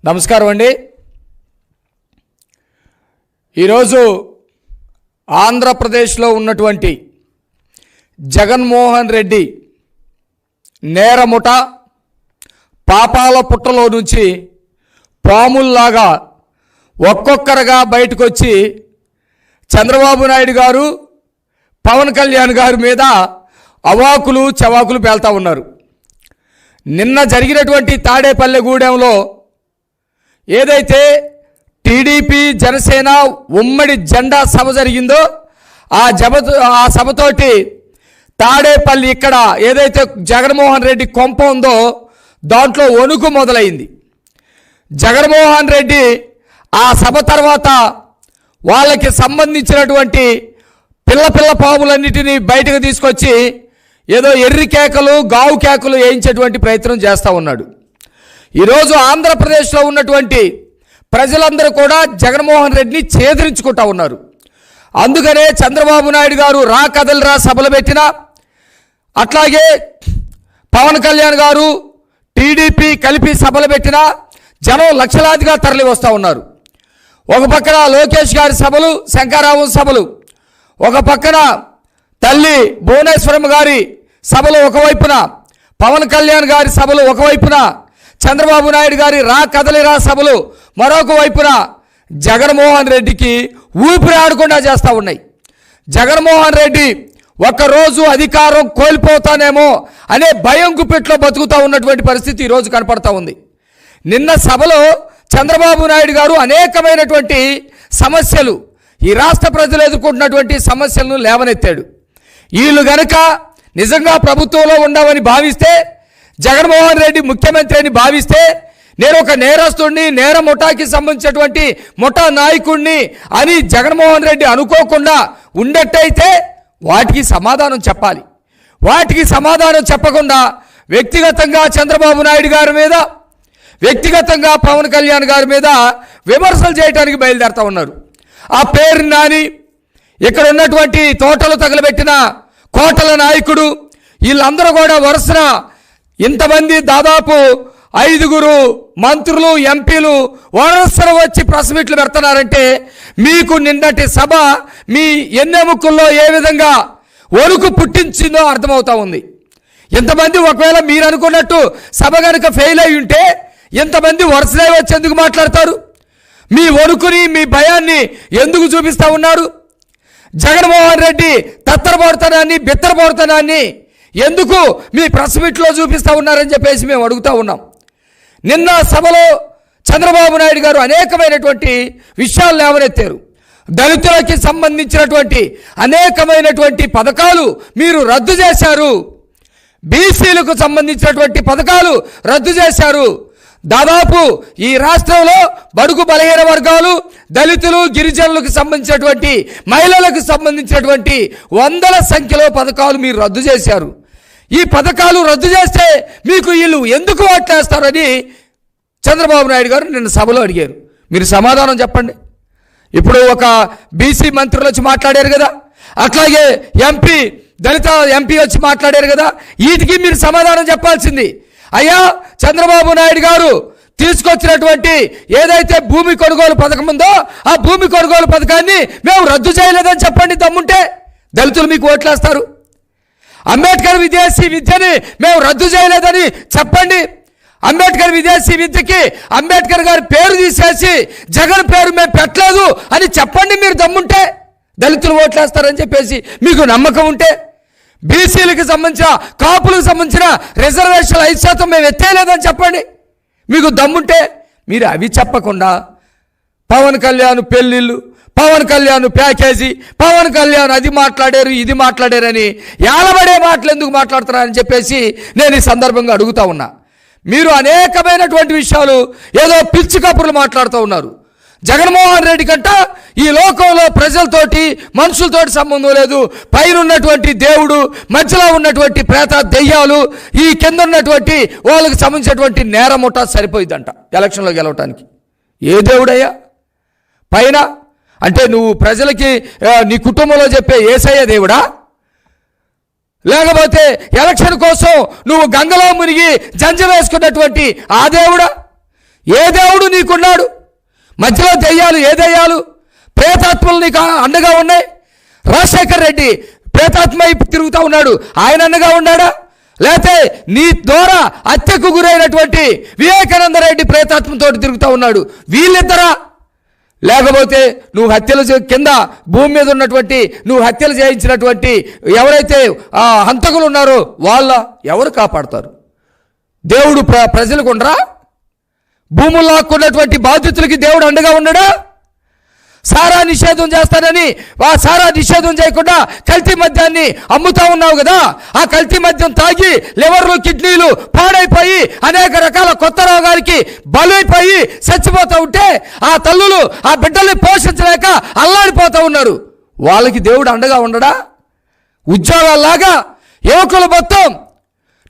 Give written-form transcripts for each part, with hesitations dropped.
నమస్కారం అండి. ఈరోజు ఆంధ్రప్రదేశ్లో ఉన్నటువంటి జగన్మోహన్ రెడ్డి నేరముట పాపాల పుట్టలో నుంచి పాముల్లాగా ఒక్కొక్కరుగా బయటకు వచ్చి చంద్రబాబు నాయుడు గారు, పవన్ కళ్యాణ్ గారి మీద అవాకులు చవాకులు పేల్తా ఉన్నారు. నిన్న జరిగినటువంటి తాడేపల్లెగూడెంలో ఏదైతే టీడీపీ జనసేన ఉమ్మడి జెండా సభ జరిగిందో ఆ సభతోటి తాడేపల్లి ఇక్కడ ఏదైతే జగన్మోహన్ రెడ్డి కొంప ఉందో దాంట్లో వణుకు మొదలైంది. జగన్మోహన్ రెడ్డి ఆ సభ తర్వాత వాళ్ళకి సంబంధించినటువంటి పిల్ల పాములన్నిటినీ బయటకు తీసుకొచ్చి ఏదో ఎర్రి కేకలు గావు కేకలు వేయించేటువంటి ప్రయత్నం చేస్తూ ఉన్నాడు. ఈరోజు ఆంధ్రప్రదేశ్లో ఉన్నటువంటి ప్రజలందరూ కూడా జగన్మోహన్ రెడ్డిని ఛేదరించుకుంటా ఉన్నారు. అందుకనే చంద్రబాబు నాయుడు గారు రా కదలరా సభలు పెట్టినా, అట్లాగే పవన్ కళ్యాణ్ గారు టీడీపీ కలిపి సభలు పెట్టినా జనం లక్షలాదిగా తరలి వస్తూ ఉన్నారు. ఒక పక్కన లోకేష్ గారి సభలు, శంకరావు సభలు, ఒక పక్కన తల్లి భువనేశ్వరం గారి సభలు ఒకవైపున, పవన్ కళ్యాణ్ గారి సభలు ఒకవైపున, చంద్రబాబు నాయుడు గారి రా కదలిరా సభలు మరొక వైపున జగన్మోహన్ రెడ్డికి ఊపిరి ఆడకుండా చేస్తూ ఉన్నాయి. జగన్మోహన్ రెడ్డి ఒక్కరోజు అధికారం కోల్పోతానేమో అనే భయం గుప్పెట్లో బతుకుతూ ఉన్నటువంటి పరిస్థితి ఈరోజు కనపడతా ఉంది. నిన్న సభలో చంద్రబాబు నాయుడు గారు అనేకమైనటువంటి సమస్యలు, ఈ రాష్ట్ర ప్రజలు ఎదుర్కొంటున్నటువంటి సమస్యలను లేవనెత్తాడు. వీళ్ళు గనక నిజంగా ప్రభుత్వంలో ఉండవని భావిస్తే, జగన్మోహన్ రెడ్డి ముఖ్యమంత్రి అని భావిస్తే, నేను ఒక నేరస్తుడిని, నేర ముఠాకి సంబంధించినటువంటి ముఠా నాయకుడిని అని జగన్మోహన్ రెడ్డి అనుకోకుండా ఉండేట్టయితే వాటికి సమాధానం చెప్పాలి. వాటికి సమాధానం చెప్పకుండా వ్యక్తిగతంగా చంద్రబాబు నాయుడు గారి మీద, వ్యక్తిగతంగా పవన్ కళ్యాణ్ గారి మీద విమర్శలు చేయడానికి బయలుదేరుతూ ఉన్నారు. ఆ పేరు నాని, ఇక్కడ ఉన్నటువంటి తోటలు తగలబెట్టిన కోటల నాయకుడు, వీళ్ళందరూ కూడా వరుసన ఇంతమంది దాదాపు 5 మంత్రులు, ఎంపీలు వరుసన వచ్చి ప్రెస్ మీట్లు పెడుతున్నారంటే మీకు నిన్నటి సభ మీ ఎన్నెముకల్లో ఏ విధంగా వణుకు పుట్టించిందో అర్థమవుతా ఉంది. ఇంతమంది ఒకవేళ మీరు అనుకున్నట్టు సభ కనుక ఫెయిల్ అయి ఉంటే ఇంతమంది వరుసనే వచ్చి ఎందుకు మాట్లాడతారు? మీ వణుకుని, మీ భయాన్ని ఎందుకు చూపిస్తూ ఉన్నారు? జగన్మోహన్ రెడ్డి తత్తరపడుతనాన్ని, బిత్తరపడుతనాన్ని ఎందుకు మీ ప్రెస్ మీట్లో చూపిస్తూ ఉన్నారని చెప్పేసి మేము అడుగుతూ ఉన్నాం. నిన్న సభలో చంద్రబాబు నాయుడు గారు అనేకమైనటువంటి విషయాలు లేవనెత్తారు. దళితులకి సంబంధించినటువంటి అనేకమైనటువంటి పథకాలు మీరు రద్దు చేశారు. బీసీలకు సంబంధించినటువంటి పథకాలు రద్దు చేశారు. దాదాపు ఈ రాష్ట్రంలో బడుగు బలహీన వర్గాలు, దళితులు, గిరిజనులకు సంబంధించినటువంటి మహిళలకు సంబంధించినటువంటి వందల సంఖ్యలో పథకాలు మీరు రద్దు చేశారు. ఈ పథకాలు రద్దు చేస్తే మీకు వీళ్ళు ఎందుకు ఓట్లేస్తారని చంద్రబాబు నాయుడు గారు నిన్న సభలో అడిగారు. మీరు సమాధానం చెప్పండి. ఇప్పుడు ఒక బీసీ మంత్రులు వచ్చి మాట్లాడారు కదా, అట్లాగే ఎంపీ, దళిత ఎంపీ వచ్చి మాట్లాడారు కదా, వీటికి మీరు సమాధానం చెప్పాల్సింది. అయ్యా, చంద్రబాబు నాయుడు గారు తీసుకొచ్చినటువంటి ఏదైతే భూమి కొనుగోలు పథకం ఉందో ఆ భూమి కొనుగోలు పథకాన్ని మేము రద్దు చేయలేదని చెప్పండి. దమ్ముంటే దళితులు మీకు ఓట్లేస్తారు. అంబేద్కర్ విదేశీ విద్యని మేము రద్దు చేయలేదని చెప్పండి. అంబేద్కర్ విదేశీ విద్యకి అంబేద్కర్ గారి పేరు తీసేసి జగన్ పేరు మేము పెట్టలేదు అని చెప్పండి. మీరు దమ్ముంటే దళితులు ఓట్లేస్తారని చెప్పేసి మీకు నమ్మకం ఉంటే, బీసీలకు సంబంధించిన, కాపులకు సంబంధించిన రిజర్వేషన్లు 5% మేము ఎత్తేయలేదని చెప్పండి. మీకు దమ్ముంటే మీరు అవి చెప్పకుండా పవన్ కళ్యాణ్ పెళ్ళిళ్ళు, పవన్ కళ్యాణ్ ప్యాకేజీ, పవన్ కళ్యాణ్ అది మాట్లాడారు, ఇది మాట్లాడారని ఏలబడే మాటలు ఎందుకు మాట్లాడుతున్నారని చెప్పేసి నేను ఈ సందర్భంగా అడుగుతా ఉన్నా. మీరు అనేకమైనటువంటి విషయాలు ఏదో పిచ్చి కబుర్లు మాట్లాడుతూ ఉన్నారు. జగన్మోహన్ రెడ్డి కంట ఈ లోకంలో ప్రజలతోటి, మనుషులతోటి సంబంధం లేదు. పైన ఉన్నటువంటి దేవుడు, మధ్యలో ఉన్నటువంటి ప్రేత దెయ్యాలు, ఈ కింద ఉన్నటువంటి వాళ్ళకి సంబంధించినటువంటి నేరముఠ సరిపోయిందంట ఎలక్షన్లో గెలవటానికి. ఏ దేవుడయ్యా పైన? అంటే నువ్వు ప్రజలకి నీ కుటుంబంలో చెప్పే యేసయ్య దేవుడా? లేకపోతే ఎలక్షన్ కోసం నువ్వు గంగలో మునిగి జంజ వేసుకున్నటువంటి ఆ దేవుడా? ఏ దేవుడు నీ నీకున్నాడు? మధ్యలో దెయ్యాలు, ఏ దెయ్యాలు? ప్రేతాత్మలు నీకు అండగా ఉన్నాయి. రాజశేఖర్ రెడ్డి ప్రేతాత్మ తిరుగుతూ ఉన్నాడు, ఆయన అండగా ఉన్నాడా? లేకపోతే నీ ద్వారా హత్యకు గురైనటువంటి వివేకానంద రెడ్డి ప్రేతాత్మతో తిరుగుతూ ఉన్నాడు, వీళ్ళిద్దరా? లేకపోతే నువ్వు హత్యలు కింద భూమి మీద ఉన్నటువంటి నువ్వు హత్యలు చేయించినటువంటి ఎవరైతే హంతకులు ఉన్నారో వాళ్ళ ఎవరు కాపాడతారు? దేవుడు ప్రజలకు ఉండరా? భూములు లాక్కున్నటువంటి బాధితులకి దేవుడు అండగా ఉన్నాడా? సారా నిషేధం చేస్తానని సారా నిషేధం చేయకుండా కల్తీ మద్యాన్ని అమ్ముతా ఉన్నావు కదా, ఆ కల్తీ మద్యం తాగి లివర్లు, కిడ్నీలు పాడైపోయి అనేక రకాల కొత్త రోగాలకి బలైపోయి చచ్చిపోతూ ఉంటే ఆ తల్లులు ఆ బిడ్డల్ని పోషించలేక అల్లాడిపోతూ ఉన్నారు. వాళ్ళకి దేవుడు అండగా ఉండడా? ఉద్యోగాల్లాగా యువకులు మొత్తం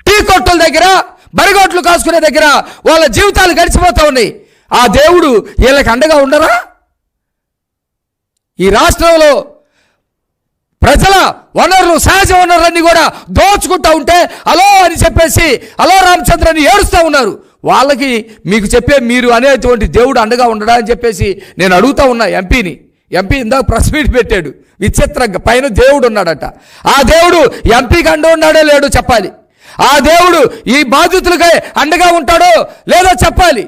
టీ కొట్టుల దగ్గర, బరిగొట్లు కాసుకునే దగ్గర వాళ్ళ జీవితాలు గడిచిపోతూ ఉన్నాయి. ఆ దేవుడు వీళ్ళకి అండగా ఉండరా? ఈ రాష్ట్రంలో ప్రజల వనరులు, సహజ వనరులన్నీ కూడా దోచుకుంటూ ఉంటే అలో అని చెప్పేసి అలో రామచంద్రని ఏడుస్తూ ఉన్నారు. వాళ్ళకి మీకు చెప్పే మీరు అనేటువంటి దేవుడు అండగా ఉండడా అని చెప్పేసి నేను అడుగుతూ ఉన్నా ఎంపీని. ఎంపీ ఇందాక ప్రెస్ మీట్ పెట్టాడు, విచిత్రంగా పైన దేవుడు ఉన్నాడట. ఆ దేవుడు ఎంపీకి అండ ఉన్నాడో లేడో చెప్పాలి. ఆ దేవుడు ఈ బాధితులకై అండగా ఉంటాడో లేదో చెప్పాలి.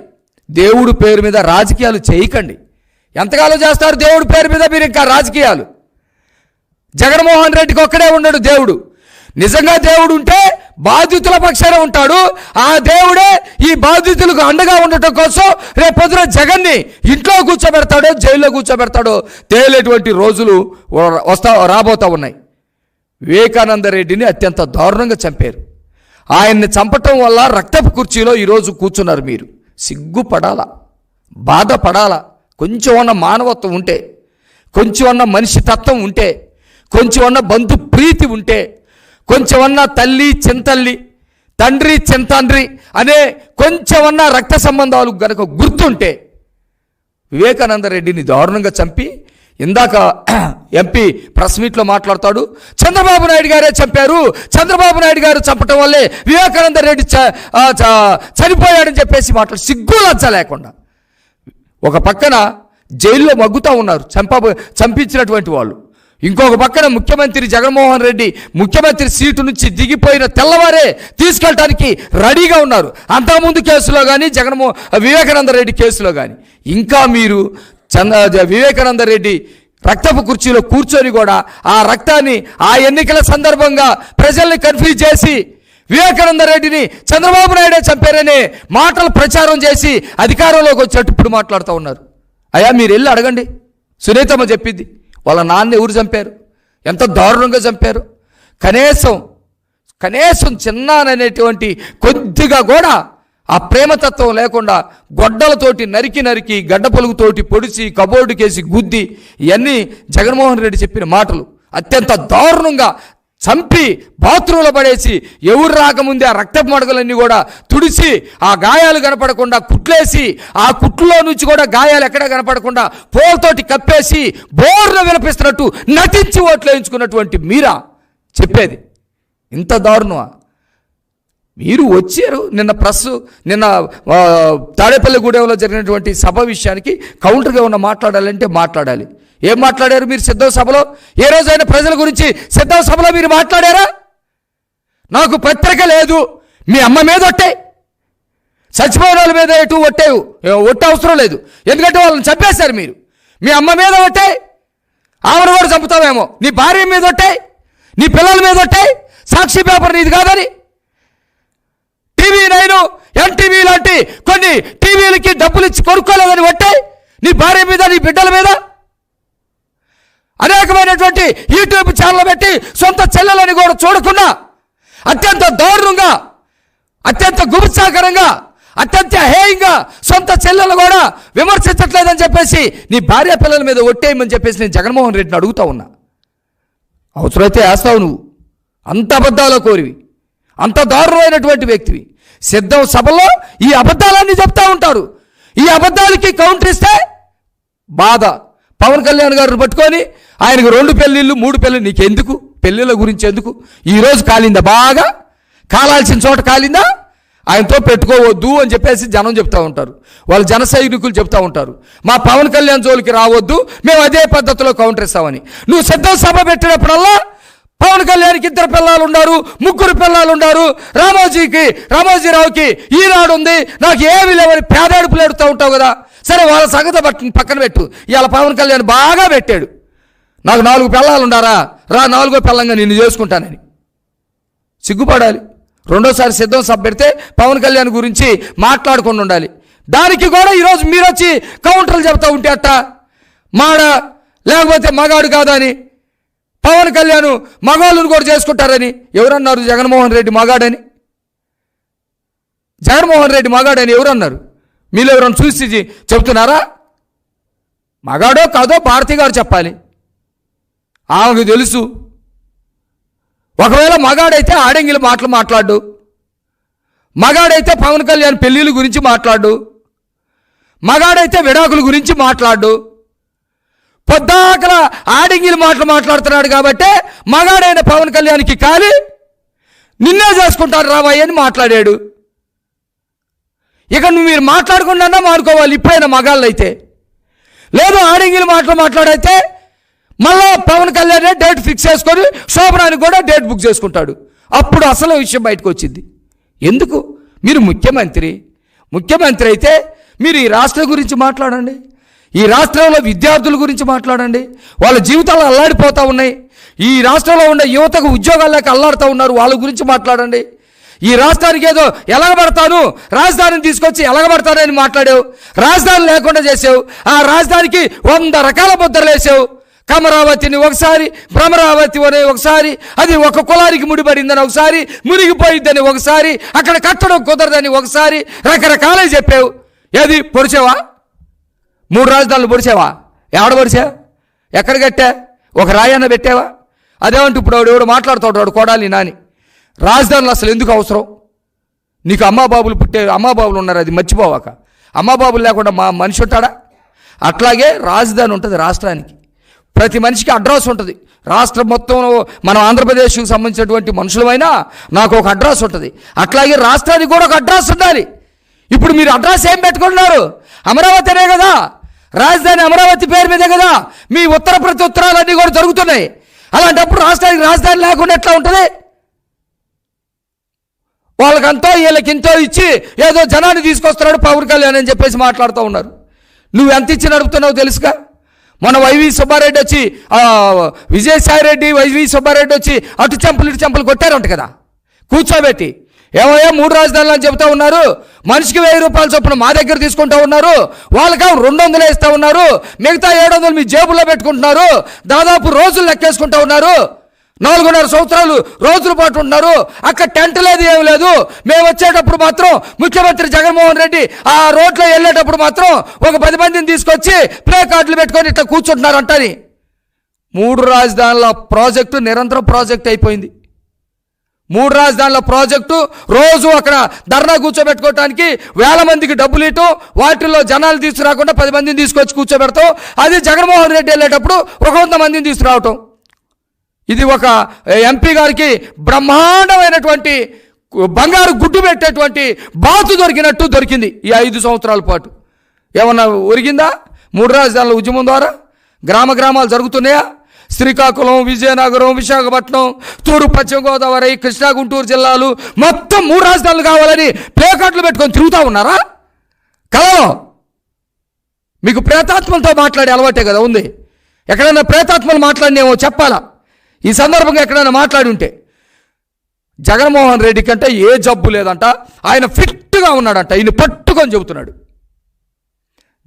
దేవుడు పేరు మీద రాజకీయాలు చేయకండి. ఎంతకాలం చేస్తారు దేవుడి పేరు మీద మీరు ఇంకా రాజకీయాలు? జగన్మోహన్ రెడ్డికి ఒక్కడే ఉన్నాడు దేవుడు. నిజంగా దేవుడు ఉంటే బాధితుల పక్షాన ఉంటాడు. ఆ దేవుడే ఈ బాధితులకు అండగా ఉండటం కోసం రేపొద్దున జగన్ని ఇంట్లో కూర్చోబెడతాడో జైల్లో కూర్చోబెడతాడో తేలేటువంటి రోజులు రాబోతూ ఉన్నాయి. వివేకానంద రెడ్డిని అత్యంత దారుణంగా చంపారు. ఆయన్ని చంపటం వల్ల రక్తపు కుర్చీలో ఈరోజు కూర్చున్నారు మీరు. సిగ్గుపడాలా, బాధపడాలా? కొంచెం అన్న మానవత్వం ఉంటే, కొంచెం అన్న మనిషి తత్వం ఉంటే, కొంచెం అన్న బంధు ప్రీతి ఉంటే, కొంచెం అన్న తల్లి చింతల్లి, తండ్రి చింతండ్రి అనే కొంచెం అన్న రక్త సంబంధాలు గనక గుర్తుంటే వివేకానంద రెడ్డిని దారుణంగా చంపి ఇందాక ఎంపీ ప్రెస్ మీట్లో మాట్లాడతాడు, చంద్రబాబు నాయుడు గారే చంపారు, చంద్రబాబు నాయుడు గారు చంపటం వల్లే వివేకానంద రెడ్డి చనిపోయాడని చెప్పేసి మాట్లాడు. సిగ్గు లజ్జ లేకుండా ఒక పక్కన జైల్లో మగ్గుతూ ఉన్నారు చంపించినటువంటి వాళ్ళు, ఇంకొక పక్కన ముఖ్యమంత్రి జగన్మోహన్ రెడ్డి ముఖ్యమంత్రి సీటు నుంచి దిగిపోయిన తెల్లవారే తీసుకెళ్ళటానికి రెడీగా ఉన్నారు. అంతకుముందు కేసులో కానీ వివేకానంద రెడ్డి కేసులో కానీ ఇంకా మీరు వివేకానంద రెడ్డి రక్తపు కుర్చీలో కూర్చొని కూడా ఆ రక్తాన్ని ఆ ఎన్నికల సందర్భంగా ప్రజల్ని కన్ఫ్యూజ్ చేసి వివేకానంద రెడ్డిని చంద్రబాబు నాయుడే చంపారనే మాటలు ప్రచారం చేసి అధికారంలోకి వచ్చేట్టు ఇప్పుడు మాట్లాడుతూ ఉన్నారు. అయ్యా మీరు వెళ్ళి అడగండి, సునీతమ్మ చెప్పింది వాళ్ళ నాన్న ఎవరు చంపారు, ఎంత దారుణంగా చంపారు. కనీసం చిన్నాననేటువంటి కొద్దిగా కూడా ఆ ప్రేమతత్వం లేకుండా గొడ్డలతోటి నరికి గడ్డ పొలుగుతోటి పొడిచి కబోర్డుకేసి గుద్ది, ఇవన్నీ జగన్మోహన్ రెడ్డి చెప్పిన మాటలు. అత్యంత దారుణంగా చంపి బాత్రూంలో పడేసి ఎవరు రాకముందే ఆ రక్తపు మడకలన్నీ కూడా తుడిచి ఆ గాయాలు కనపడకుండా కుట్లేసి ఆ కుట్లలో నుంచి కూడా గాయాలు ఎక్కడా కనపడకుండా పోల్తోటి కప్పేసి బోర్లో వినిపిస్తున్నట్టు నటించి ఓట్లు వేయించుకున్నటువంటి మీరా చెప్పేది? ఇంత దారుణమా? మీరు వచ్చారు నిన్న తాడేపల్లిగూడెంలో జరిగినటువంటి సభ విషయానికి కౌంటర్గా ఉన్న మాట్లాడాలంటే మాట్లాడాలి. ఏం మాట్లాడారు మీరు సిద్ధం సభలో? ఏ రోజైనా ప్రజల గురించి సిద్ధం సభలో మీరు మాట్లాడారా? నాకు పత్రిక లేదు, మీ అమ్మ మీద ఒట్టాయి, చచ్చిపోయిన వాళ్ళ మీద ఎటు ఒట్టే అవసరం లేదు, ఎందుకంటే వాళ్ళని చంపేశారు మీరు. మీ అమ్మ మీద ఒట్టాయి, ఆవిడ కూడా చంపుతావేమో, నీ భార్య మీద ఒట్టాయి, నీ పిల్లల మీద ఒట్టాయి, సాక్షి పేపర్ నీది కాదని. టీవీ9, ఎన్టీవీ లాంటి కొన్ని టీవీలకి డబ్బులు ఇచ్చి కొనుక్కోలేదని ఒట్టాయి నీ భార్య మీద, నీ బిడ్డల మీద. అనేకమైనటువంటి యూట్యూబ్ ఛానల్ పెట్టి సొంత చెల్లెలని కూడా చూడకుండా అత్యంత దారుణంగా, అత్యంత గుబుత్సాకరంగా, అత్యంత హేయంగా సొంత చెల్లెలు కూడా విమర్శించట్లేదని చెప్పేసి నీ భార్య పిల్లల మీద ఒట్టేయమని చెప్పేసి నేను జగన్మోహన్ రెడ్డిని అడుగుతా ఉన్నా. అవసరమైతే వేస్తావు నువ్వు, అంత అబద్ధాల కోరివి, అంత దారుణమైనటువంటి వ్యక్తివి. సిద్ధం సభలో ఈ అబద్ధాలన్నీ చెప్తా ఉంటారు. ఈ అబద్ధాలకి కౌంటర్ ఇస్తే బాధ. పవన్ కళ్యాణ్ గారిని పట్టుకొని ఆయనకు 2 పెళ్ళిళ్ళు 3 పెళ్ళిళ్ళు, నీకెందుకు? పెళ్ళిళ్ళ గురించి ఎందుకు? ఈరోజు కాలిందా? బాగా కాలాల్సిన చోట కాలిందా? ఆయనతో పెట్టుకోవద్దు అని చెప్పేసి జనం చెప్తూ ఉంటారు, వాళ్ళు జన సైనికులు చెప్తూ ఉంటారు. మా పవన్ కళ్యాణ్ జోలికి రావద్దు, మేము అదే పద్ధతిలో కౌంటర్ ఇస్తామని. నువ్వు సిద్ధం సభ పెట్టినప్పుడల్లా పవన్ కళ్యాణ్కి 2 పిల్లలు ఉన్నారు, 3 పిల్లలు ఉన్నారు, రామోజీరావుకి ఈనాడు ఉంది, నాకు ఏమి లేవని పేదాడుపులు ఎడుతూ ఉంటావు కదా. సరే, వాళ్ళ సంగతి పక్కన పెట్టు. ఇవాళ పవన్ కళ్యాణ్ బాగా పెట్టాడు, నాకు 4 పిల్లలు ఉండారా, రా 4వ పిల్లంగా నిన్ను చేసుకుంటానని. సిగ్గుపడాలి. రెండోసారి సిద్ధం సభ పెడితే పవన్ కళ్యాణ్ గురించి మాట్లాడుకొని ఉండాలి. దానికి కూడా ఈరోజు మీరు వచ్చి కౌంటర్లు చెప్తా ఉంటే అట్ట మాడ లేకపోతే మగాడు కాదని, పవన్ కళ్యాణ్ మగవాళ్ళను కూడా చేసుకుంటారని ఎవరన్నారు? జగన్మోహన్ రెడ్డి మగాడని, జగన్మోహన్ రెడ్డి మగాడని ఎవరన్నారు? మీరు ఎవరైనా చూసి చెప్తున్నారా? మగాడో కాదో భారతి గారు చెప్పాలి, ఆమెకు తెలుసు. ఒకవేళ మగాడైతే ఆడంగిల మాటలు మాట్లాడు, మగాడైతే పవన్ కళ్యాణ్ పెళ్ళిళ్ళ గురించి మాట్లాడు, మగాడైతే విడాకుల గురించి మాట్లాడు. పొద్దాకల ఆడంగిల మాటలు మాట్లాడుతున్నాడు కాబట్టి మగాడైన పవన్ కళ్యాణ్కి కాలి నిన్నే చేసుకుంటారు రామయ్య అని మాట్లాడాడు. ఇక నువ్వు మీరు మాట్లాడకుండా మానుకోవాలి. ఇప్పుడైనా మగాళ్ళు అయితే లేదు, ఆడంగిల మాటలు మాట్లాడైతే మళ్ళా పవన్ కళ్యాణ్ డేట్ ఫిక్స్ చేసుకొని శోభనానికి కూడా డేట్ బుక్ చేసుకుంటాడు. అప్పుడు అసలు విషయం బయటకు వచ్చింది. ఎందుకు? మీరు ముఖ్యమంత్రి అయితే మీరు ఈ రాష్ట్రం గురించి మాట్లాడండి, ఈ రాష్ట్రంలో విద్యార్థుల గురించి మాట్లాడండి. వాళ్ళ జీవితాలు అల్లాడిపోతూ ఉన్నాయి. ఈ రాష్ట్రంలో ఉండే యువతకు ఉద్యోగాలు లేక అల్లాడుతూ ఉన్నారు, వాళ్ళ గురించి మాట్లాడండి. ఈ రాష్ట్రానికి ఏదో ఎలగబడతాను, రాజధానిని తీసుకొచ్చి ఎలగబడతానని మాట్లాడావు, రాజధాని లేకుండా చేసావు. ఆ రాజధానికి 100 రకాల ముద్రలు వేసావు. కమరావతిని ఒకసారి, భ్రమరావతి అని ఒకసారి, అది ఒక కులానికి ముడిపడిందని ఒకసారి, మునిగిపోయిద్దని ఒకసారి, అక్కడ కట్టడం కుదరదని ఒకసారి, రకరకాలే చెప్పావు. ఏది పొడిచావా? 3 రాజధానులు పొడిచావా? ఎవడ పొడిచా? ఎక్కడ కట్టా? ఒక రాయన్న పెట్టావా? అదేమంటే ఇప్పుడు ఎవడు మాట్లాడుతాడు కొడాలి నాని. రాజధానులు అసలు ఎందుకు అవసరం? నీకు అమ్మాబాబులు ఉన్నారు, అది మర్చిపోవాక. అమ్మాబాబులు లేకుండా మనిషి ఉంటాడా? అట్లాగే రాజధాని ఉంటుంది రాష్ట్రానికి. ప్రతి మనిషికి అడ్రస్ ఉంటుంది. రాష్ట్రం మొత్తంలో మనం ఆంధ్రప్రదేశ్కి సంబంధించినటువంటి మనుషులమైనా నాకు ఒక అడ్రస్ ఉంటుంది. అట్లాగే రాష్ట్రానికి కూడా ఒక అడ్రస్ ఉండాలి. ఇప్పుడు మీరు అడ్రస్ ఏం పెట్టుకుంటున్నారు? అమరావతి అనే కదా, రాజధాని అమరావతి పేరు మీదే కదా మీ ఉత్తర ప్రత్యుత్తరాలన్నీ కూడా జరుగుతున్నాయి. అలాంటప్పుడు రాష్ట్రానికి రాజధాని లేకుండా ఎట్లా ఉంటుంది? వాళ్ళకంతో వీళ్ళకింతో ఇచ్చి ఏదో జనాన్ని తీసుకొస్తున్నాడు పవన్ కళ్యాణ్ అని చెప్పేసి మాట్లాడుతూ ఉన్నారు. నువ్వు ఎంత ఇచ్చి నడుపుతున్నావు తెలుసుగా. మన వైవి సుబ్బారెడ్డి వచ్చి విజయసాయిరెడ్డి, వైవి సుబ్బారెడ్డి వచ్చి అటు చెంపలు ఇటు చెంపలు కొట్టారంట కదా కూర్చోబెట్టి. ఏమయ్యా 3 రాజధానులు అని చెప్తా ఉన్నారు, మనిషికి 1000 రూపాయల చొప్పున మా దగ్గర తీసుకుంటూ ఉన్నారు, వాళ్ళకి 200 ఇస్తూ ఉన్నారు, మిగతా 700 మీ జేబులో పెట్టుకుంటున్నారు, దాదాపు రోజులు లెక్కేసుకుంటూ ఉన్నారు, 4.5 సంవత్సరాలు రోజుల పాటు ఉంటున్నారు. అక్కడ టెంట్ లేదు, ఏమి లేదు. మేము వచ్చేటప్పుడు మాత్రం ముఖ్యమంత్రి జగన్మోహన్ రెడ్డి ఆ రోడ్లో వెళ్ళేటప్పుడు మాత్రం ఒక 10 మందిని తీసుకొచ్చి ప్లే కార్డులు పెట్టుకొని ఇట్లా కూర్చుంటున్నారు అంటని. 3 రాజధానుల ప్రాజెక్టు నిరంతరం ప్రాజెక్ట్ అయిపోయింది. 3 రాజధానుల ప్రాజెక్టు రోజు అక్కడ ధర్నా కూర్చోబెట్టుకోవటానికి 1000 మందికి డబ్బులు ఇవ్వటం, వాటిల్లో జనాలు తీసుకురాకుండా 10 మందిని తీసుకొచ్చి కూర్చోబెడతాం. అది జగన్మోహన్ రెడ్డి వెళ్ళేటప్పుడు 100 మందిని తీసుకురావటం. ఇది ఒక ఎంపీ గారికి బ్రహ్మాండమైనటువంటి బంగారు గుడ్డు పెట్టేటువంటి బాతు దొరికింది ఈ 5 సంవత్సరాల పాటు. ఏమన్నా ఒరిగిందా? 3 రాజధానుల ఉద్యమం ద్వారా గ్రామాలు జరుగుతున్నాయా? శ్రీకాకుళం, విజయనగరం, విశాఖపట్నం, తూర్పు పశ్చిమ గోదావరి, కృష్ణా, గుంటూరు జిల్లాలు మొత్తం 3 రాజధానులు కావాలని ప్లేకార్డులు పెట్టుకొని తిరుగుతూ ఉన్నారా? కలలో మీకు ప్రేతాత్మలతో మాట్లాడే అలవాటే కదా ఉంది. ఎక్కడైనా ప్రేతాత్మలు మాట్లాడినేమో చెప్పాలా? ఈ సందర్భంగా ఎక్కడైనా మాట్లాడి ఉంటే. జగన్మోహన్ రెడ్డి కంటే ఏ జబ్బు లేదంట, ఆయన ఫిట్గా ఉన్నాడంట. ఈయన పట్టుకొని చెబుతున్నాడు.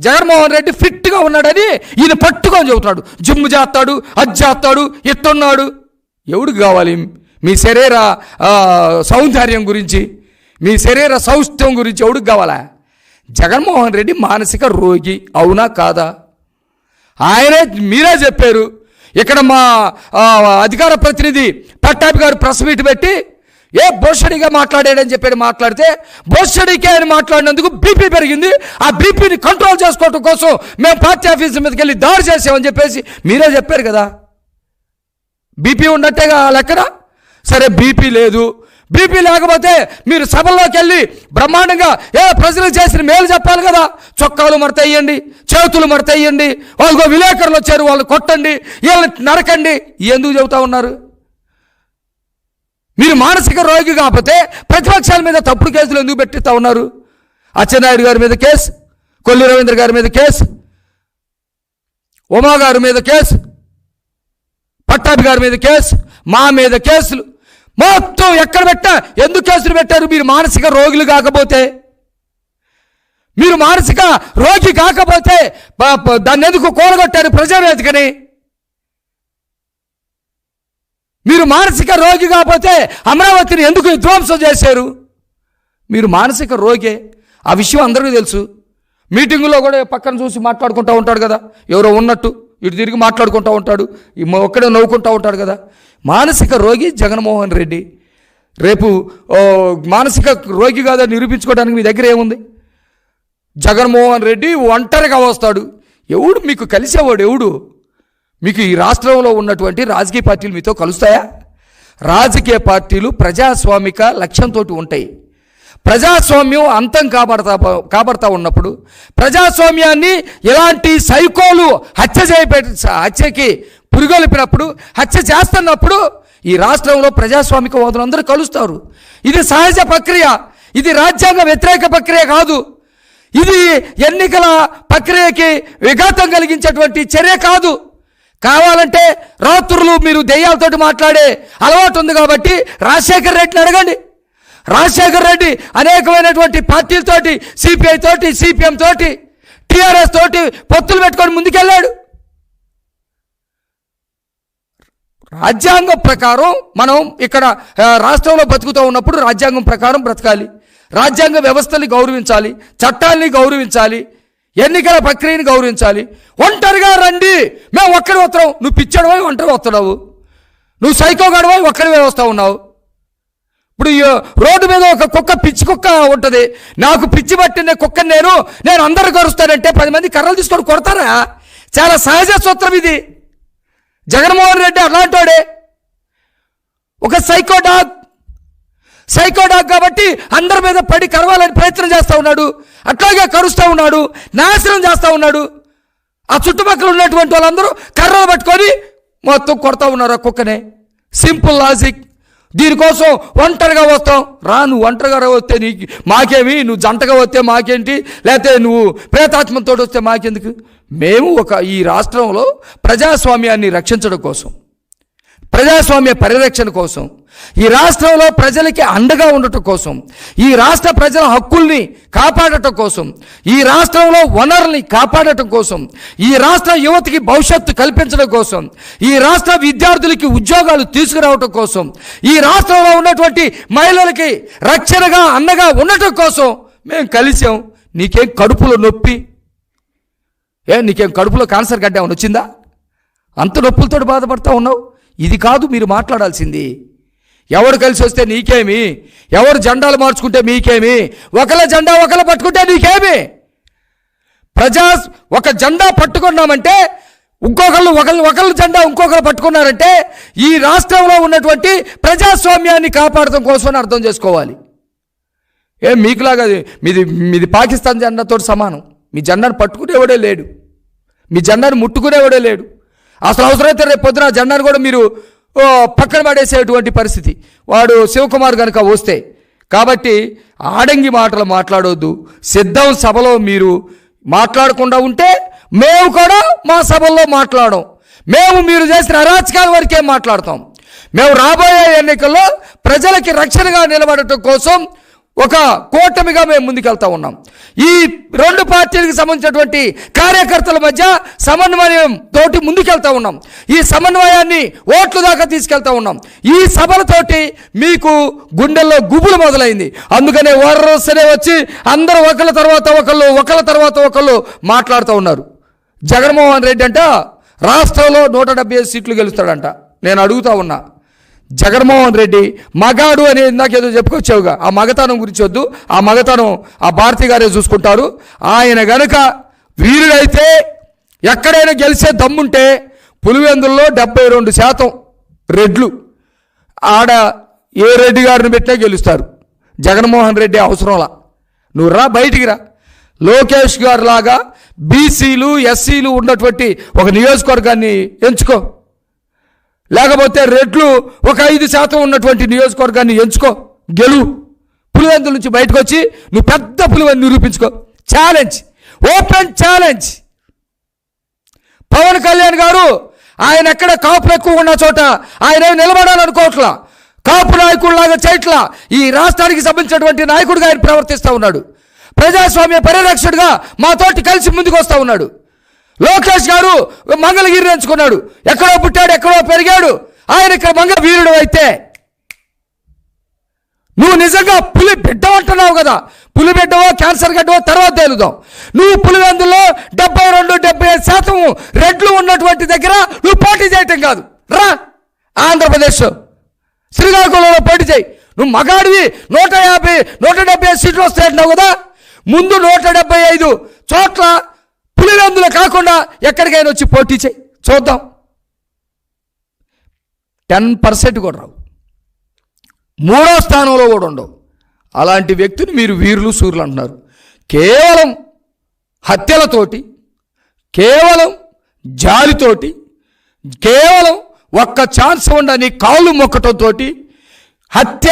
జగన్మోహన్ రెడ్డి ఫిట్గా ఉన్నాడని ఈయన పట్టుకొని చెబుతున్నాడు. జిమ్ చేస్తాడు, అది చేస్తాడు, ఎత్తున్నాడు. ఎవడికి కావాలి? మీ శరీర సౌందర్యం గురించి, మీ శరీర సౌష్ఠ్యం గురించి ఎవడికి కావాలా? జగన్మోహన్ రెడ్డి మానసిక రోగి, అవునా కాదా? ఆయనే మీరే చెప్పారు. ఇక్కడ మా అధికార ప్రతినిధి పట్టాభి గారు ప్రెస్ మీట్ పెట్టి బోషడిగా మాట్లాడాడని చెప్పాడు. మాట్లాడితే బోషడికే ఆయన మాట్లాడినందుకు బీపీ పెరిగింది. ఆ బీపీని కంట్రోల్ చేసుకోవడం కోసం మేము పార్టీ ఆఫీసు మీదకి వెళ్ళి దాడి చేసామని చెప్పేసి మీరే చెప్పారు కదా. బీపీ ఉన్నట్టేగా లెక్కన. సరే, బీపీ లేదు, బీపీ లేకపోతే మీరు సభల్లోకి వెళ్ళి బ్రహ్మాండంగా ప్రజలకు చేసిన మేలు చెప్పాలి కదా. చొక్కాలు మడతేయండి, చేతులు మడతేయండి, వాళ్ళకు విలేకరులు వచ్చారు వాళ్ళు కొట్టండి, వీళ్ళని నరకండి. ఎందుకు చెబుతా ఉన్నారు? మీరు మానసిక రోగి కాకపోతే ప్రతిపక్షాల మీద తప్పుడు కేసులు ఎందుకు పెట్టిస్తా ఉన్నారు? అచ్చెన్నాయుడు గారి మీద కేసు, కొల్లి రవీంద్ర గారి మీద కేసు, ఉమా గారి మీద కేసు, పట్టాభి గారి మీద కేసు, మా మీద కేసులు, మొత్తం ఎక్కడ పెట్టా ఎందుకు కేసులు పెట్టారు? మీరు మానసిక రోగులు కాకపోతే, మీరు మానసిక రోగి కాకపోతే దాన్ని ఎందుకు కూలగొట్టారు ప్రజావేదికని? మీరు మానసిక రోగి కాకపోతే అమరావతిని ఎందుకు విధ్వంసం చేశారు? మీరు మానసిక రోగే, ఆ విషయం అందరికీ తెలుసు. మీటింగులో కూడా పక్కన చూసి మాట్లాడుకుంటూ ఉంటాడు కదా, ఎవరో ఉన్నట్టు ఇటు తిరిగి మాట్లాడుకుంటూ ఉంటాడు, ఒక్కడే నవ్వుకుంటూ ఉంటాడు కదా. మానసిక రోగి జగన్మోహన్ రెడ్డి. రేపు మానసిక రోగి కాదని నిరూపించుకోవడానికి మీ దగ్గర ఏముంది? జగన్మోహన్ రెడ్డి ఒంటరిగా వస్తాడు. ఎవడు మీకు కలిసేవాడు? ఎవడు మీకు? ఈ రాష్ట్రంలో ఉన్నటువంటి రాజకీయ పార్టీలు మీతో కలుస్తాయా? రాజకీయ పార్టీలు ప్రజాస్వామిక లక్ష్యంతో ఉంటాయి. ప్రజాస్వామ్యం అంతం కాబడతా ఉన్నప్పుడు, ప్రజాస్వామ్యాన్ని ఎలాంటి సైకోలు హత్యకి పురుగొలిపినప్పుడు, హత్య చేస్తున్నప్పుడు ఈ రాష్ట్రంలో ప్రజాస్వామికవాదులు అందరూ కలుస్తారు. ఇది సహజ ప్రక్రియ, ఇది రాజ్యాంగ వ్యతిరేక ప్రక్రియ కాదు, ఇది ఎన్నికల ప్రక్రియకి విఘాతం కలిగించేటువంటి చర్య కాదు. కావాలంటే రాత్రులు మీరు దెయ్యాలతోటి మాట్లాడే అలవాటు ఉంది కాబట్టి రాజశేఖర రెడ్డిని అడగండి. రాజశేఖర రెడ్డి అనేకమైనటువంటి పార్టీలతోటి, సిపిఐ తోటి, సిపిఎం తోటి, టీఆర్ఎస్ తోటి పొత్తులు పెట్టుకొని ముందుకెళ్ళాడు. రాజ్యాంగం ప్రకారం మనం ఇక్కడ రాష్ట్రంలో బతుకుతూ ఉన్నప్పుడు రాజ్యాంగం ప్రకారం బ్రతకాలి, రాజ్యాంగ వ్యవస్థని గౌరవించాలి, చట్టాలని గౌరవించాలి, ఎన్నికల ప్రక్రియని గౌరవించాలి. ఒంటరిగా రండి, మేము ఒక్కడి వస్తున్నాం. నువ్వు పిచ్చడవై ఒంటరి వస్తున్నావు, నువ్వు సైకోగాడవై ఒక్కడివే వస్తూ ఉన్నావు. ఇప్పుడు రోడ్డు మీద ఒక కుక్క, పిచ్చి కుక్క ఉంటుంది, నాకు పిచ్చి పట్టిన కుక్కని నేను అందరు కరుస్తానంటే 10 మంది కర్రలు తీసుకొని కొడతారా? చాలా సహజ సూత్రం ఇది. జగన్మోహన్ రెడ్డి అలాంటోడే, ఒక సైకో డాగ్ కాబట్టి అందరి మీద పడి కరవాలని ప్రయత్నం చేస్తూ ఉన్నాడు, అట్లాగే కరుస్తూ ఉన్నాడు, నాశనం చేస్తూ ఉన్నాడు. ఆ చుట్టుపక్కల ఉన్నటువంటి వాళ్ళందరూ కర్రలు పట్టుకొని మొత్తం కొడతా ఉన్నారు ఆ కుక్కనే. Simple logic. దీనికోసం ఒంటరిగా వస్తాం. నువ్వు ఒంటరిగా వస్తే నీకు మాకేమి, నువ్వు జంటగా వస్తే మాకేంటి, లేకపోతే నువ్వు ప్రేతాత్మతో వస్తే మాకెందుకు? మేము ఈ రాష్ట్రంలో ప్రజాస్వామ్యాన్ని రక్షించడం కోసం, ప్రజాస్వామ్య పరిరక్షణ కోసం, ఈ రాష్ట్రంలో ప్రజలకి అండగా ఉండటం కోసం, ఈ రాష్ట్ర ప్రజల హక్కుల్ని కాపాడటం కోసం, ఈ రాష్ట్రంలో వనరుల్ని కాపాడటం కోసం, ఈ రాష్ట్ర యువతకి భవిష్యత్తు కల్పించడం కోసం, ఈ రాష్ట్ర విద్యార్థులకి ఉద్యోగాలు తీసుకురావటం కోసం, ఈ రాష్ట్రంలో ఉన్నటువంటి మహిళలకి రక్షణగా అండగా ఉండటం కోసం మేము కలిసాం. నీకేం కడుపులో నొప్పి? నీకేం కడుపులో క్యాన్సర్ గడ్డ ఏమైనా వచ్చిందా? అంత నొప్పులతో బాధపడతా ఉన్నావు. ఇది కాదు మీరు మాట్లాడాల్సింది. ఎవరు కలిసి వస్తే నీకేమి, ఎవరు జెండాలు మార్చుకుంటే మీకేమి, ఒకళ్ళ జెండా ఒకళ్ళ పట్టుకుంటే నీకేమి? ఒక జెండా పట్టుకున్నామంటే ఒకళ్ళ జెండా ఇంకొకరు పట్టుకున్నారంటే ఈ రాష్ట్రంలో ఉన్నటువంటి ప్రజాస్వామ్యాన్ని కాపాడటం కోసం అర్థం చేసుకోవాలి. మీకులాగా మీది పాకిస్తాన్ జెండాతో సమానం. మీ జెండాను పట్టుకునేవాడే లేడు, మీ జెండాను ముట్టుకునేవాడే లేడు. అసలు అవసరమైతే రేపు పొద్దున జెండాను కూడా మీరు పక్కన పడేసేటువంటి పరిస్థితి. వాడు శివకుమార్ కనుక వస్తే. కాబట్టి ఆడంగి మాటలు మాట్లాడొద్దు. సిద్ధం సభలో మీరు మాట్లాడకుండా ఉంటే మేము కూడా మా సభల్లో మాట్లాడం. మేము మీరు చేసిన అరాచకాల వరకే మాట్లాడతాం. మేము రాబోయే ఎన్నికల్లో ప్రజలకి రక్షణగా నిలబడటం కోసం ఒక కూటమిగా మేము ముందుకెళ్తా ఉన్నాం. ఈ రెండు పార్టీలకు సంబంధించినటువంటి కార్యకర్తల మధ్య సమన్వయం తోటి ముందుకెళ్తా ఉన్నాం. ఈ సమన్వయాన్ని ఓట్ల దాకా తీసుకెళ్తా ఉన్నాం. ఈ సభలతోటి మీకు గుండెల్లో గుబులు మొదలైంది. అందుకనే వరుసనే వచ్చి అందరూ ఒకళ్ళ తర్వాత ఒకళ్ళు మాట్లాడుతూ ఉన్నారు. జగన్మోహన్ రెడ్డి అంట రాష్ట్రంలో 175 సీట్లు గెలుస్తాడంట. నేను అడుగుతా ఉన్నా, జగన్మోహన్ రెడ్డి మగాడు అనేది నాకేదో చెప్పుకొచ్చావుగా, ఆ మగతనం గురించి వద్దు. ఆ మగతనం ఆ భారతి గారే చూసుకుంటారు. ఆయన గనక వీరుడైతే ఎక్కడైనా గెలిచే దమ్ముంటే పులివెందుల్లో 72% రెడ్లు, ఆడ ఏ రెడ్డి గారిని పెట్టే గెలుస్తారు. జగన్మోహన్ రెడ్డి అవసరంలా, నువ్వు రా, బయటికి రా. లోకేష్ గారు లాగా బీసీలు ఎస్సీలు ఉన్నటువంటి ఒక నియోజకవర్గాన్ని ఎంచుకో, లేకపోతే రెడ్లు ఒక 5% ఉన్నటువంటి నియోజకవర్గాన్ని ఎంచుకో, గెలువు. పులివెందుల నుంచి బయటకు వచ్చి నువ్వు పెద్ద పులివెందు నిరూపించుకో. Challenge, open challenge. Pawan Kalyan గారు ఆయన ఎక్కడ కాపులు ఎక్కువ ఉన్న చోట ఆయన నిలబడాలనుకోవట్లా, కాపు నాయకుడిలాగా చేయట్లా. ఈ రాష్ట్రానికి సంబంధించినటువంటి నాయకుడిగా ఆయన ప్రవర్తిస్తూ ఉన్నాడు. ప్రజాస్వామ్య పరిరక్షకుడిగా మాతోటి కలిసి ముందుకు వస్తూ ఉన్నాడు. లోకేష్ గారు మంగళగిరి ఎంచుకున్నాడు, ఎక్కడో పుట్టాడు, ఎక్కడో పెరిగాడు. ఆయన ఇక్కడ మంగళ వీరుడు అయితే నువ్వు నిజంగా పులి బిడ్డ అంటున్నావు కదా, పులి బిడ్డవో క్యాన్సర్ గడ్డవో తర్వాత తేలుదాం. నువ్వు పులివెందులో 72-75% రెడ్లు ఉన్నటువంటి దగ్గర నువ్వు పోటీ చేయటం కాదు, రా ఆంధ్రప్రదేశ్ శ్రీకాకుళంలో పోటీ చేయి. నువ్వు మగాడివి, 150-170 సీట్లు వస్తాయంటున్నావు కదా. ముందు 175 చోట్ల పులివెందులు కాకుండా ఎక్కడికైనా వచ్చి పోటీ చేయి, చూద్దాం. 10% కూడా రావు, 3వ స్థానంలో కూడా ఉండవు. అలాంటి వ్యక్తిని మీరు వీరులు సూర్యులు అంటున్నారు. కేవలం హత్యలతోటి, కేవలం జాలితోటి, కేవలం ఒక్క ఛాన్స్ ఉండని కాళ్ళు మొక్కటంతో, హత్య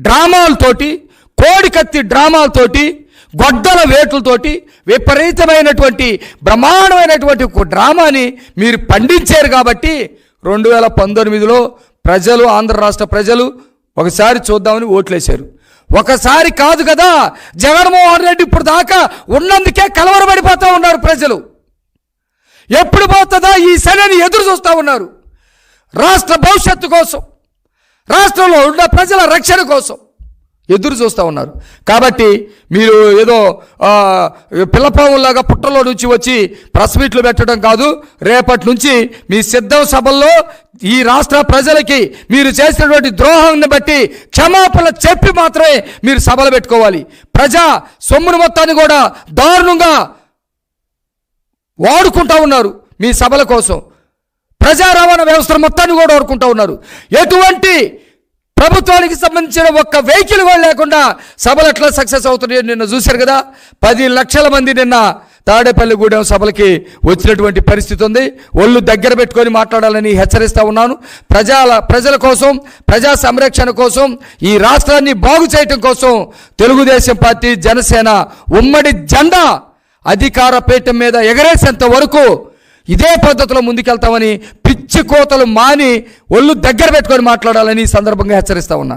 డ్రామాలతోటి, కోడికత్తి డ్రామాలతోటి, గొడ్డల వేటులతోటి విపరీతమైనటువంటి బ్రహ్మాండమైనటువంటి ఒక డ్రామాని మీరు పండించారు. కాబట్టి 2019లో ప్రజలు, ఆంధ్ర రాష్ట్ర ప్రజలు ఒకసారి చూద్దామని ఓట్లేశారు. ఒకసారి కాదు కదా, జగన్మోహన్ రెడ్డి ఇప్పుడు దాకా ఉన్నందుకే కలవరపడిపోతూ ఉన్నారు ప్రజలు. ఎప్పుడు పోతుందా ఈ శని ఎదురు చూస్తూ ఉన్నారు. రాష్ట్ర భవిష్యత్తు కోసం, రాష్ట్రంలో ఉన్న ప్రజల రక్షణ కోసం ఎదురు చూస్తూ ఉన్నారు. కాబట్టి మీరు ఏదో పిల్లపావుల్లాగా పుట్టలో నుంచి వచ్చి ప్రెస్ మీట్లు పెట్టడం కాదు. రేపటి నుంచి మీ సిద్ధం సభల్లో ఈ రాష్ట్ర ప్రజలకి మీరు చేసినటువంటి ద్రోహాన్ని బట్టి క్షమాపణ చెప్పి మాత్రమే మీరు సభలు పెట్టుకోవాలి. ప్రజా సొమ్మును మొత్తాన్ని కూడా దారుణంగా వాడుకుంటూ ఉన్నారు మీ సభల కోసం. ప్రజా రవాణా వ్యవస్థ మొత్తాన్ని కూడా వాడుకుంటూ ఉన్నారు. ఎటువంటి ప్రభుత్వానికి సంబంధించిన ఒక్క వెహికల్ కూడా లేకుండా సభలు ఎట్లా సక్సెస్ అవుతున్నాయో నిన్న చూశారు కదా. 10 లక్షల మంది నిన్న తాడేపల్లిగూడెం సభలకి వచ్చినటువంటి పరిస్థితి ఉంది. ఒళ్ళు దగ్గర పెట్టుకొని మాట్లాడాలని హెచ్చరిస్తూ ఉన్నాను. ప్రజల కోసం, ప్రజా సంరక్షణ కోసం, ఈ రాష్ట్రాన్ని బాగు చేయటం కోసం తెలుగుదేశం పార్టీ, జనసేన ఉమ్మడి జెండా అధికార పీఠం మీద ఎగరేసేంత వరకు ఇదే పద్ధతిలో ముందుకెళ్తామని పిచ్చి కోతలు మాని ఒళ్ళు దగ్గర పెట్టుకొని మాట్లాడాలని ఈ సందర్భంగా హెచ్చరిస్తా ఉన్నా.